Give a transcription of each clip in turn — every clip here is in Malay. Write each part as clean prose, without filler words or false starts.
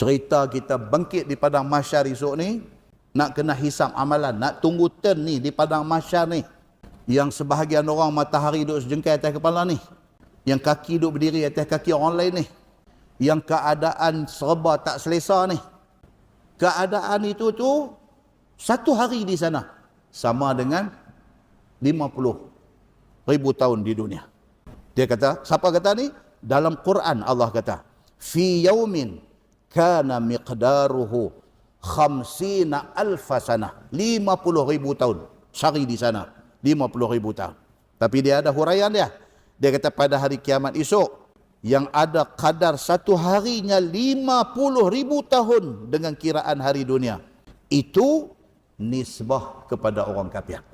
Cerita kita bangkit di padang mahsyar esok ni, nak kena hisap amalan, nak tunggu turn ni di padang mahsyar ni. Yang sebahagian orang matahari duduk sejengkai atas kepala ni. Yang kaki duduk berdiri atas kaki orang lain ni. Yang keadaan serba tak selesa ni. Keadaan itu tu satu hari di sana sama dengan 50,000 tahun di dunia. Dia kata, siapa kata ni? Dalam Quran Allah kata, fi yaumin kana miqdaruhu khamsina alfa sanah. 50,000 tahun. Sehari di sana. 50,000 tahun. Tapi dia ada huraian dia. Dia kata pada hari kiamat esok, yang ada kadar satu harinya 50,000 tahun dengan kiraan hari dunia. Itu nisbah kepada orang kafir.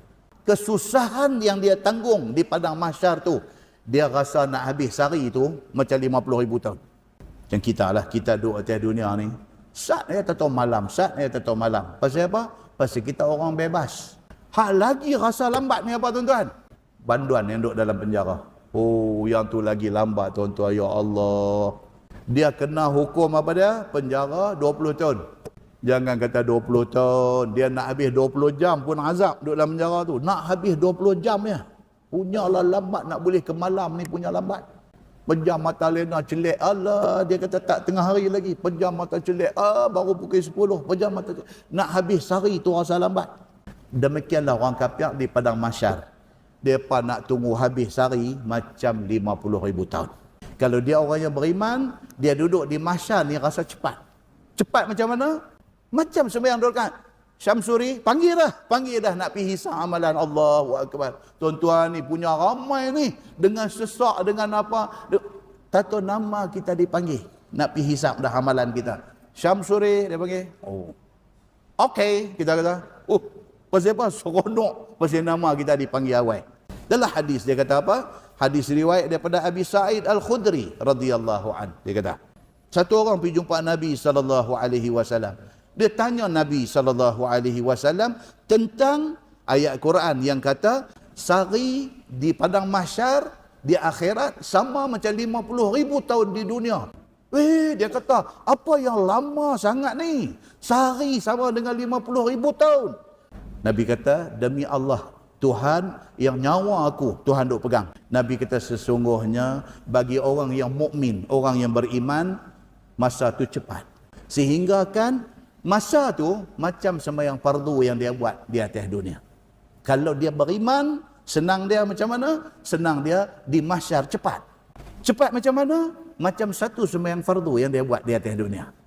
Kesusahan yang dia tanggung di padang mahsyar tu, dia rasa nak habis sehari tu macam 50,000 tahun. Macam kita lah, kita duduk atas dunia ni. Sat ya tahu malam, sat ya tahu malam. Pasal apa? Pasal kita orang bebas. Hak lagi rasa lambat ni apa tuan-tuan? Banduan yang duduk dalam penjara. Oh, yang tu lagi lambat tuan-tuan. Ya Allah. Dia kena hukum apa dia? Penjara 20 tahun. Jangan kata 20 tahun. Dia nak habis 20 jam pun azab duduk dalam penjara tu. Nak habis 20 jam ya. Punyalah lambat nak boleh ke malam ni punya lambat. Pejam mata lena celik. Allah, dia kata tak tengah hari lagi. Pejam mata celik. Baru pukul 10. Pejam mata celik. Nak habis sehari tu rasa lambat. Demikianlah orang kafir di padang mahsyar. Mereka nak tunggu habis sehari macam 50,000 tahun. Kalau dia orang yang beriman, dia duduk di mahsyar ni rasa cepat. Cepat macam mana? Macam sembahyang dua rakaat. Syamsuri, panggil dah nak pergi hisap amalan. Allahu Akbar. Tuan-tuan ni punya ramai ni. Dengan sesak, dengan apa. Tak tahu nama kita dipanggil. Nak pergi hisap dah amalan kita. Syamsuri, dia panggil. Oh. Okey, kita kata. Pasal apa? Seronok. Pasal nama kita dipanggil awal. Dalam hadis dia kata apa? Hadis riwayat daripada Abi Sa'id Al-Khudri radhiyallahu an. Dia kata, satu orang pergi jumpa Nabi SAW. Dia tanya Nabi SAW tentang ayat Quran yang kata sehari di padang mahsyar di akhirat sama macam 50,000 tahun di dunia. Dia kata, apa yang lama sangat ni? Sehari sama dengan 50,000 tahun. Nabi kata, demi Allah, Tuhan yang nyawa aku, Tuhan duk pegang. Nabi kata, sesungguhnya bagi orang yang mukmin, orang yang beriman, masa tu cepat. Sehingga kan masa tu macam sembahyang fardu yang dia buat di atas dunia. Kalau dia beriman, senang dia macam mana? Senang dia di mahsyar cepat. Cepat macam mana? Macam satu sembahyang fardu yang dia buat di atas dunia.